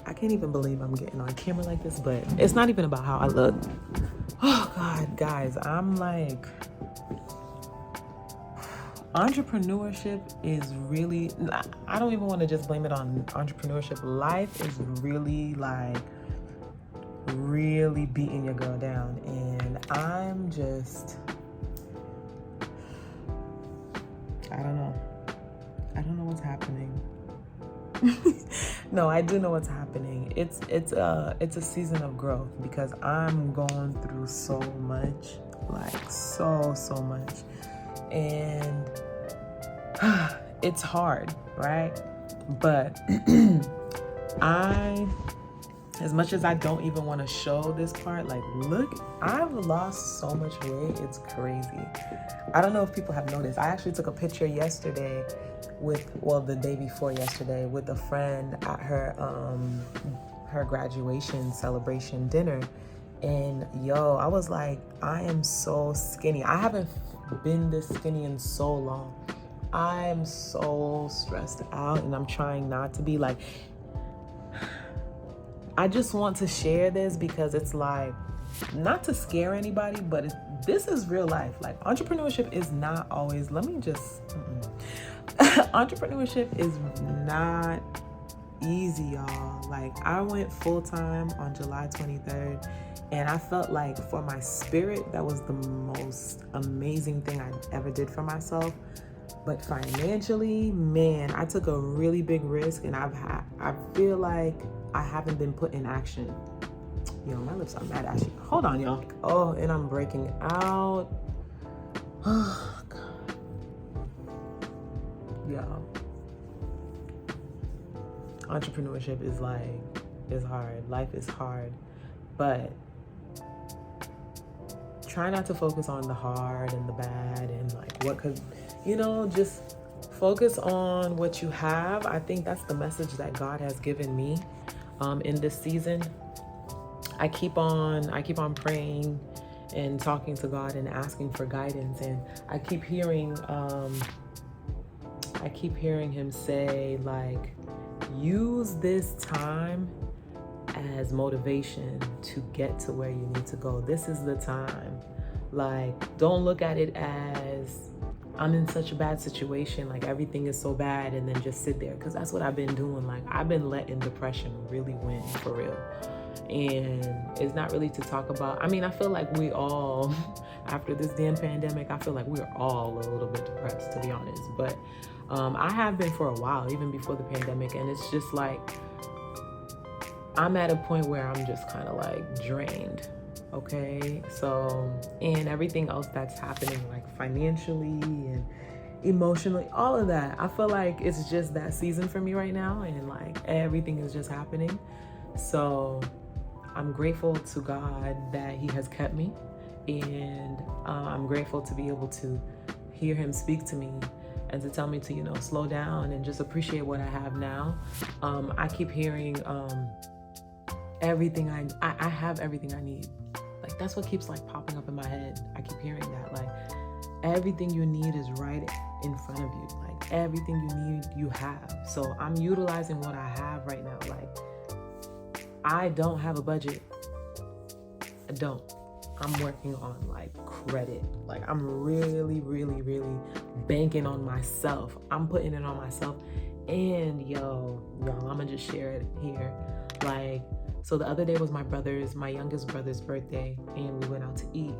I can't even believe I'm getting on camera like this, but it's not even about how I look. Oh God, guys, I'm like, entrepreneurship is really, I don't even want to just blame it on entrepreneurship. Life is really like, really beating your girl down. And I'm just, I don't know what's happening. No, I do know what's happening. It's a season of growth because I'm going through so much, like so much, and it's hard, right? But as much as I don't even want to show this part, like, look, I've lost so much weight. It's crazy. I don't know if people have noticed. I actually took a picture yesterday the day before yesterday with a friend at her graduation celebration dinner. And yo, I was like, I am so skinny. I haven't been this skinny in so long. I am so stressed out and I'm trying not to be. Like, I just want to share this because it's like, not to scare anybody, but this is real life. Like, entrepreneurship is not always, entrepreneurship is not easy, y'all. Like, I went full-time on July 23rd, and I felt like for my spirit, that was the most amazing thing I ever did for myself. But financially, man, I took a really big risk, and I feel like I haven't been put in action. Yo, my lips are mad ashy. Hold on, y'all. Oh, and I'm breaking out. Oh, God. Y'all. Entrepreneurship is hard. Life is hard. But try not to focus on the hard and the bad and like what could, just focus on what you have. I think that's the message that God has given me in this season. I keep on praying and talking to God and asking for guidance, and I keep hearing him say, like, use this time as motivation to get to where you need to go. This is the time. Like, don't look at it as I'm in such a bad situation, like everything is so bad, and then just sit there, because that's what I've been doing. Like, I've been letting depression really win, for real. And it's not really to talk about. I mean, I feel like we all, after this damn pandemic, I feel like we're all a little bit depressed, to be honest. But I have been for a while, even before the pandemic, and it's just like, I'm at a point where I'm just kind of like drained. Okay, so, and everything else that's happening, like financially and emotionally, all of that, I feel like it's just that season for me right now, and like everything is just happening. So I'm grateful to God that He has kept me, and I'm grateful to be able to hear Him speak to me and to tell me to, slow down and just appreciate what I have now. I keep hearing everything I have everything I need. Like, that's what keeps like popping up in my head. I keep hearing that, like, everything you need is right in front of you. Like, everything you need, you have. So I'm utilizing what I have right now. Like, I don't have a budget. I don't. I'm working on like credit. Like, I'm really, really, really banking on myself. I'm putting it on myself. And y'all, I'm gonna just share it here. Like, so the other day was my youngest brother's birthday, and we went out to eat.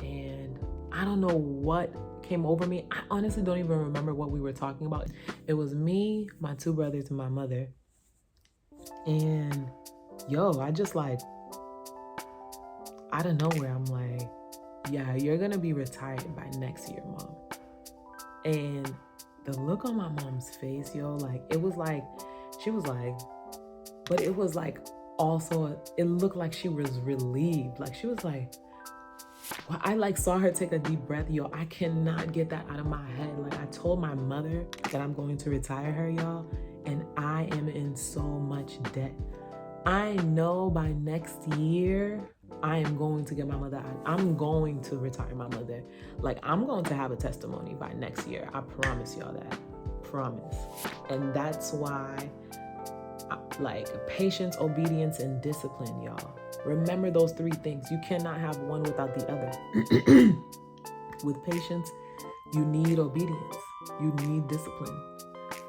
And I don't know what came over me. I honestly don't even remember what we were talking about. It was me, my two brothers, and my mother. And I just like, out of nowhere, I'm like, yeah, you're gonna be retired by next year, Mom. And the look on my mom's face, like, it was like, she was like, but it was like, also, it looked like she was relieved. Like, she was like, well, I like saw her take a deep breath. I cannot get that out of my head. Like, I told my mother that I'm going to retire her, y'all, and I am in so much debt. I know by next year, I am going to get my mother out. I'm going to retire my mother. Like, I'm going to have a testimony by next year. I promise y'all that. Promise. And that's why Like patience, obedience, and discipline, y'all. Remember those three things. You cannot have one without the other. With patience, you need obedience. You need discipline.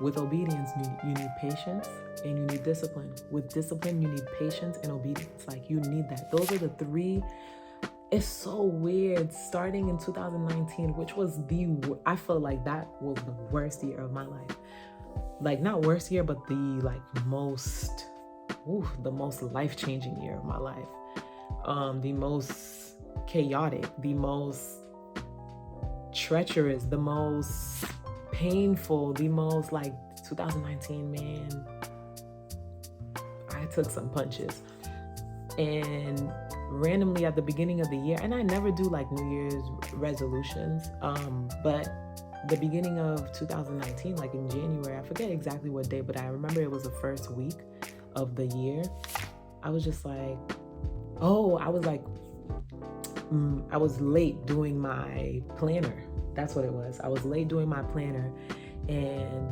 With obedience, you need patience and you need discipline. With discipline, you need patience and obedience. Like, you need that. Those are the three. It's so weird. Starting in 2019, which was I feel like that was the worst year of my life. Like, not worst year, but the most life-changing year of my life. The most chaotic, the most treacherous, the most painful, the most, like, 2019, man, I took some punches. And randomly at the beginning of the year, and I never do like New Year's resolutions, but the beginning of 2019, like in January, I forget exactly what day, but I remember it was the first week of the year. I was just like, I was late doing my planner. That's what it was. I was late doing my planner, and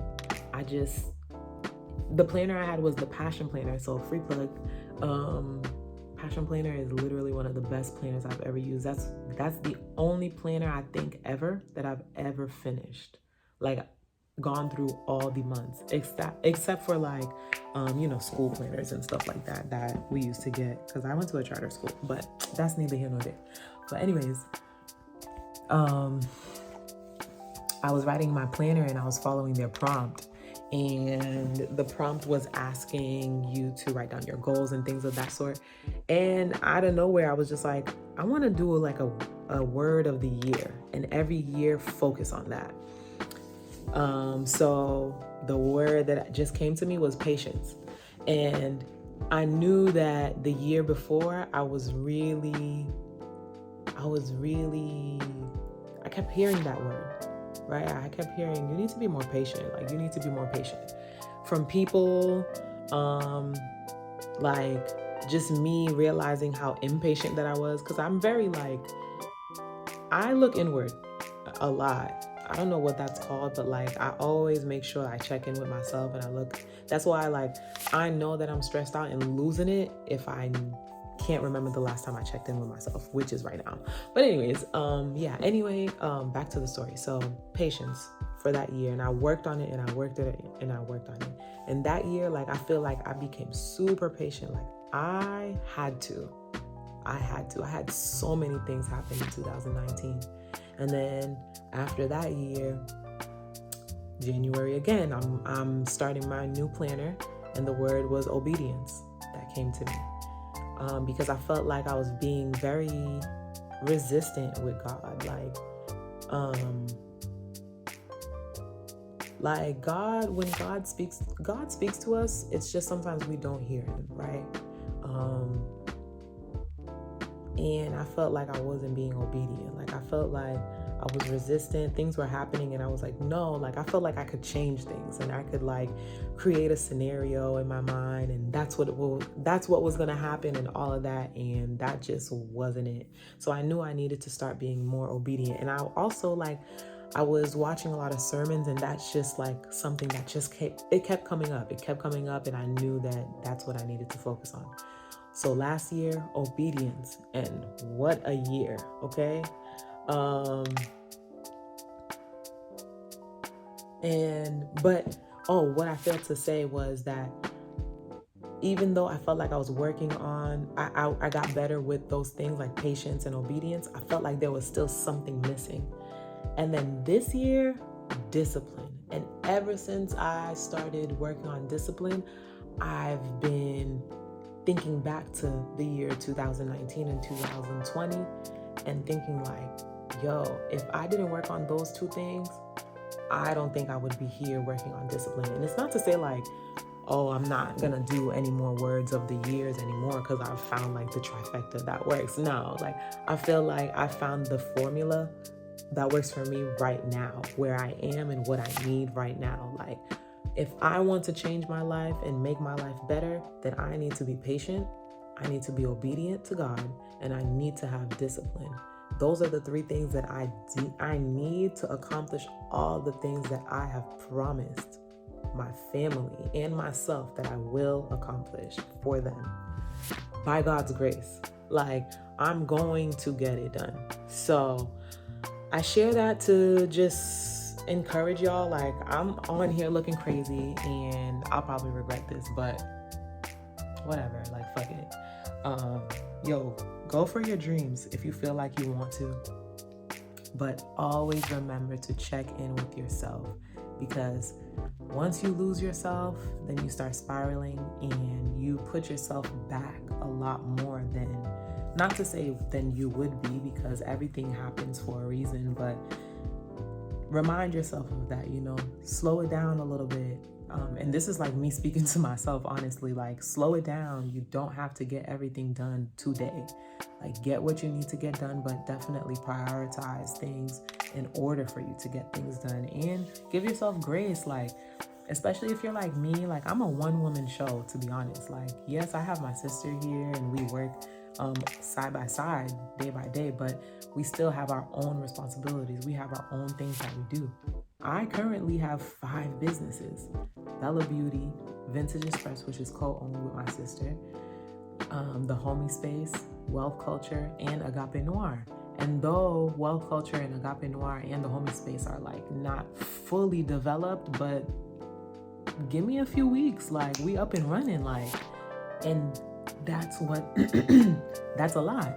the planner I had was the Passion Planner. So free plug. Passion Planner is literally one of the best planners I've ever used. That's the only planner I think ever that I've ever finished. Like, gone through all the months, except for like, school planners and stuff like that we used to get, because I went to a charter school, but that's neither here nor there. But anyways, I was writing my planner and I was following their prompt. And the prompt was asking you to write down your goals and things of that sort. And out of nowhere, I was just like, I want to do like a word of the year, and every year focus on that. So the word that just came to me was patience. And I knew that the year before I kept hearing that word. Right? I kept hearing, you need to be more patient. Like, you need to be more patient from people. Like, just me realizing how impatient that I was. Cause I'm very I look inward a lot. I don't know what that's called, but like, I always make sure I check in with myself and that's why I know that I'm stressed out and losing it if I can't remember the last time I checked in with myself, which is right now. But anyways, back to the story. So patience for that year, and I worked on it, and I worked it, and I worked on it. And that year, like, I feel like I became super patient. Like, I had so many things happen in 2019. And then after that year, January again, I'm starting my new planner, and the word was obedience that came to me. Because I felt like I was being very resistant with God. Like God, when God speaks to us, it's just sometimes we don't hear him, right? And I felt like I wasn't being obedient. Like, I felt like I was resistant. Things were happening and I was like, no, like, I felt like I could change things and I could like create a scenario in my mind, and that's what was going to happen and all of that. And that just wasn't it. So I knew I needed to start being more obedient. And I also I was watching a lot of sermons, and that's just like something that just kept coming up. It kept coming up, and I knew that that's what I needed to focus on. So last year, obedience, and what a year, okay? What I failed to say was that even though I felt like I was working on, I got better with those things like patience and obedience, I felt like there was still something missing. And then this year, discipline. And ever since I started working on discipline, I've been thinking back to the year 2019 and 2020 and thinking like, yo, if I didn't work on those two things, I don't think I would be here working on discipline. And it's not to say like, oh, I'm not gonna do any more words of the years anymore because I've found like the trifecta that works. No, like, I feel like I found the formula that works for me right now, where I am and what I need right now. Like, if I want to change my life and make my life better, then I need to be patient, I need to be obedient to God, and I need to have discipline. Those are the three things that I need to accomplish all the things that I have promised my family, and myself that I will accomplish for them by God's grace. Like, I'm going to get it done. So I share that to just encourage y'all. Like, I'm on here looking crazy and I'll probably regret this, but whatever, like, fuck it. Yo, go for your dreams if you feel like you want to, but always remember to check in with yourself, because once you lose yourself, then you start spiraling and you put yourself back a lot more than, not to say than you would be, because everything happens for a reason, but remind yourself of that, you know, slow it down a little bit. And this is like me speaking to myself, honestly, like, slow it down. You don't have to get everything done today. Like, get what you need to get done, but definitely prioritize things in order for you to get things done, and give yourself grace. Like, especially if you're like me, like, I'm a one-woman show, to be honest. Like, yes, I have my sister here and we work side by side, day by day, but we still have our own responsibilities. We have our own things that we do. I currently have 5 businesses: Bèlla Beauty, Vintage Express, which is co-owned with my sister, the Homie Space, Wealth Culture, and Agape Noir. And though Wealth Culture and Agape Noir and the Homie Space are like not fully developed, but give me a few weeks, like, we up and running, like, and that's what that's a lot,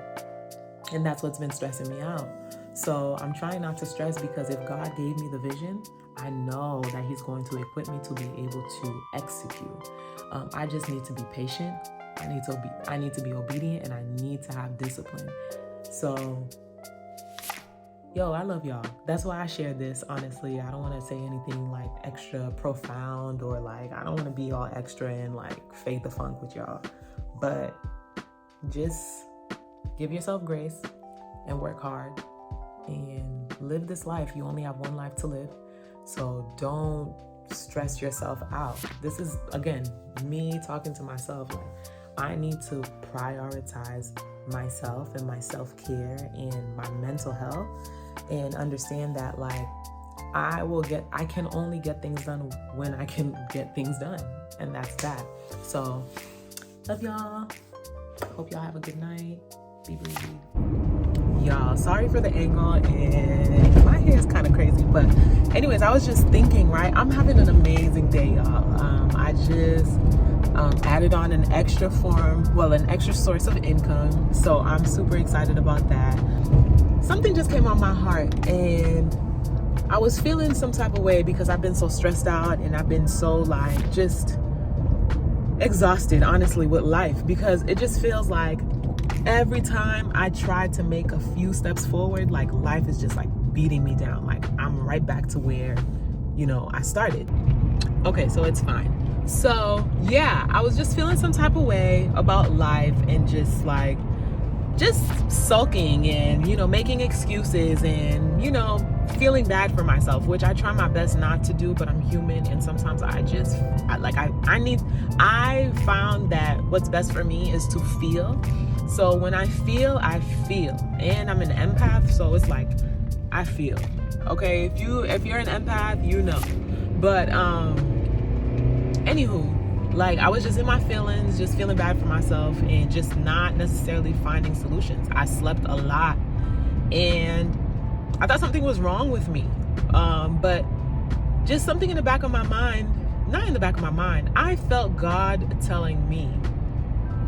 and that's what's been stressing me out. So I'm trying not to stress, because if God gave me the vision, I know that he's going to equip me to be able to execute. I just need to be patient. I need to be obedient, and I need to have discipline. So, yo, I love y'all. That's why I shared this, honestly. I don't want to say anything like extra profound, or like, I don't want to be all extra and like fade the funk with y'all. But just give yourself grace and work hard and live this life. You only have one life to live. So don't stress yourself out. This is, again, me talking to myself. Like, I need to prioritize myself and my self-care and my mental health, and understand that, like, I can only get things done when I can get things done. And that's that. So love y'all. Hope y'all have a good night. Be breezy. Y'all, sorry for the angle, and my hair is kind of crazy, but anyways, I was just thinking, right, I'm having an amazing day, y'all. I just added on an extra source of income, so I'm super excited about that. Something just came on my heart, and I was feeling some type of way because I've been so stressed out, and I've been so, like, just exhausted, honestly, with life, because it just feels like every time I try to make a few steps forward, like, life is just like beating me down. Like, I'm right back to where, you know, I started. Okay, so it's fine. So yeah, I was just feeling some type of way about life, and just sulking and, you know, making excuses, and, you know, feeling bad for myself, which I try my best not to do, but I'm human, and sometimes I found that what's best for me is to feel. So when I feel, and I'm an empath, so it's like, I feel. Okay, if you're an empath, you know. But anywho, like, I was just in my feelings, just feeling bad for myself, and just not necessarily finding solutions. I slept a lot, and I thought something was wrong with me. But just something in the back of my mind, not in the back of my mind, I felt God telling me,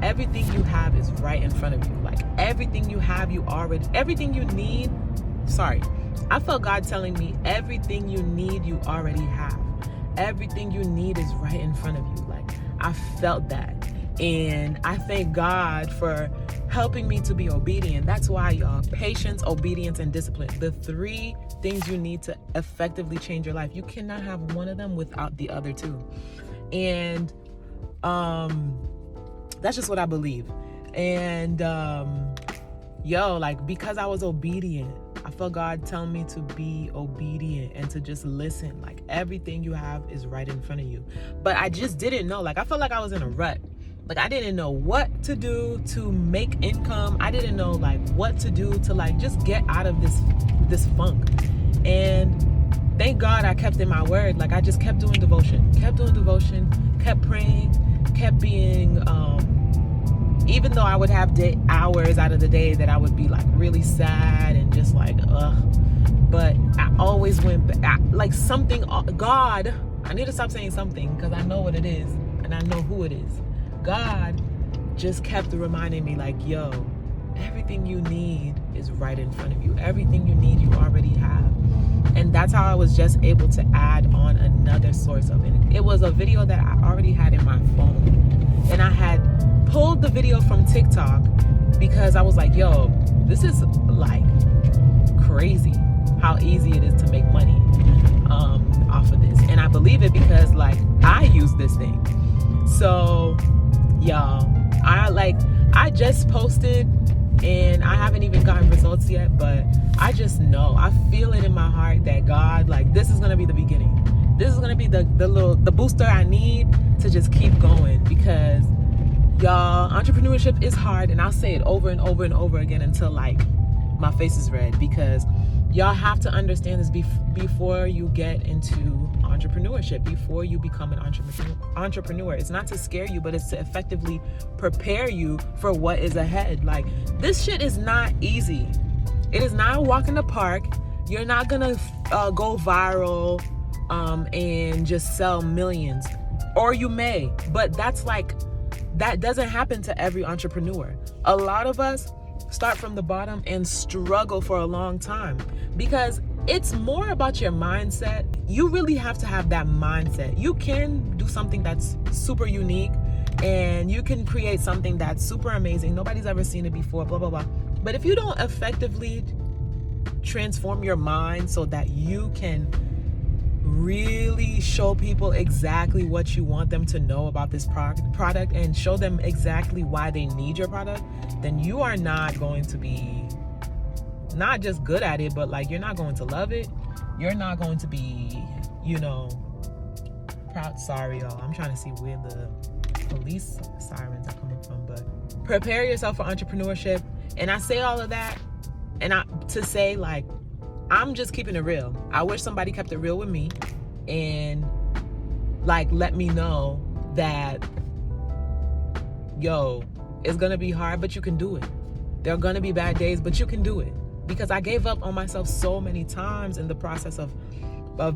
everything you have is right in front of you. Like, everything you have, everything you need. I felt God telling me, everything you need, you already have. Everything you need is right in front of you. Like, I felt that. And I thank God for helping me to be obedient. That's why, y'all, patience, obedience, and discipline, the 3 things you need to effectively change your life. You cannot have one of them without the other 2. And that's just what I believe. And like, because I was obedient, I felt God telling me to be obedient and to just listen. Like, everything you have is right in front of you. But I just didn't know. Like, I felt like I was in a rut. Like, I didn't know what to do to make income. I didn't know, like, what to do to, like, just get out of this funk. And thank God I kept in my word. Like I just kept doing devotion, kept praying, kept being, even though I would have hours out of the day that I would be like really sad and just like, but I always went back, like something, God, I need to stop saying something because I know what it is and I know who it is. God just kept reminding me like, yo, everything you need is right in front of you. Everything you need, you already have. And that's how I was just able to add on another source of it. It was a video that I already had in my phone. And I had pulled the video from TikTok because I was like, yo, this is like crazy how easy it is to make money off of this. And I believe it because like I use this thing. So y'all, I just posted and I haven't even gotten results yet, but I just know, I feel it in my heart that God, like this is gonna be the beginning. This is gonna be the booster I need to just keep going, because y'all, entrepreneurship is hard, and I'll say it over and over and over again until like my face is red, because y'all have to understand this before you get into entrepreneurship, before you become an entrepreneur. It's not to scare you, but it's to effectively prepare you for what is ahead. Like, this shit is not easy. It is not a walk in the park. You're not gonna go viral and just sell millions, or you may, but that doesn't happen to every entrepreneur. A lot of us start from the bottom and struggle for a long time, because it's more about your mindset. You really have to have that mindset. You can do something that's super unique and you can create something that's super amazing. Nobody's ever seen it before, blah, blah, blah. But if you don't effectively transform your mind so that you can really show people exactly what you want them to know about this product and show them exactly why they need your product, then you are not going to be not just good at it, but like you're not going to love it. You're not going to be, proud. Sorry, y'all. I'm trying to see where the police sirens are coming from, but prepare yourself for entrepreneurship. And I say all of that to say, like, I'm just keeping it real. I wish somebody kept it real with me and like let me know that, yo, it's gonna be hard, but you can do it. There are gonna be bad days, but you can do it. Because I gave up on myself so many times in the process of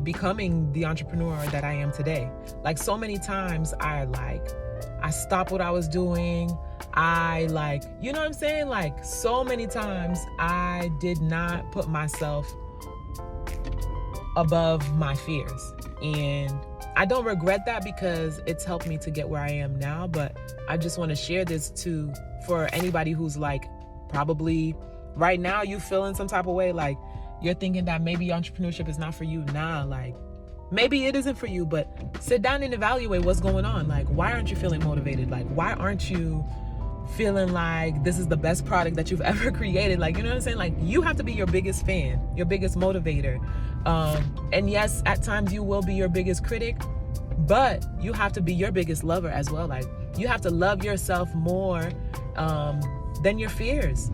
becoming the entrepreneur that I am today. Like, so many times I stopped what I was doing. You know what I'm saying? Like, so many times I did not put myself above my fears. And I don't regret that, because it's helped me to get where I am now. But I just want to share this for anybody who's like, probably right now you feeling some type of way, like you're thinking that maybe entrepreneurship is not for you. Nah, like maybe it isn't for you, but sit down and evaluate what's going on. Like, why aren't you feeling motivated? Like, why aren't you feeling like this is the best product that you've ever created? Like, you know what I'm saying? Like, you have to be your biggest fan, your biggest motivator. And yes, at times you will be your biggest critic, but you have to be your biggest lover as well. Like, you have to love yourself more than your fears.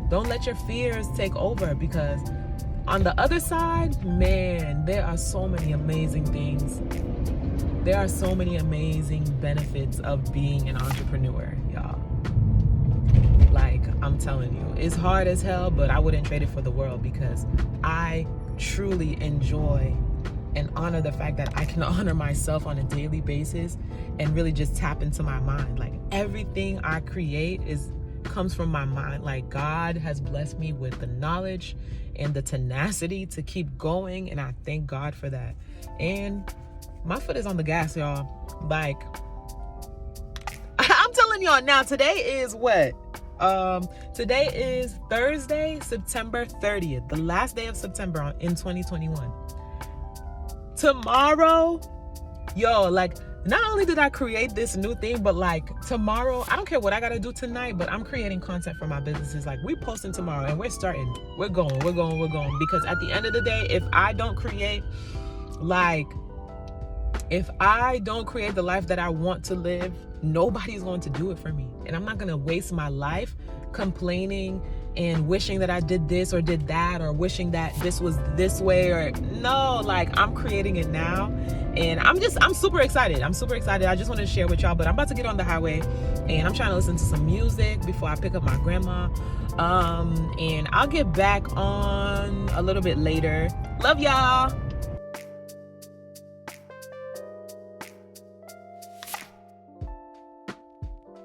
Don't let your fears take over, because on the other side, man, there are so many amazing things. There are so many amazing benefits of being an entrepreneur, y'all. Like, I'm telling you, it's hard as hell, but I wouldn't trade it for the world, because I truly enjoy and honor the fact that I can honor myself on a daily basis and really just tap into my mind. Like, everything I create comes from my mind. Like, God has blessed me with the knowledge and the tenacity to keep going, and I thank God for that. And my foot is on the gas, y'all. Like, I'm telling y'all now, today is what? Today is Thursday, September 30th, the last day of September in 2021. Tomorrow, yo, like, not only did I create this new thing, but like tomorrow, I don't care what I gotta do tonight, but I'm creating content for my businesses. Like, we posting tomorrow and we're starting. We're going. Because at the end of the day, if I don't create the life that I want to live, nobody's going to do it for me. And I'm not gonna waste my life complaining and wishing that I did this or did that, or wishing that this was this way, or no, like I'm creating it now. And I'm super excited. I'm super excited. I just wanted to share with y'all, but I'm about to get on the highway and I'm trying to listen to some music before I pick up my grandma. And I'll get back on a little bit later. Love y'all.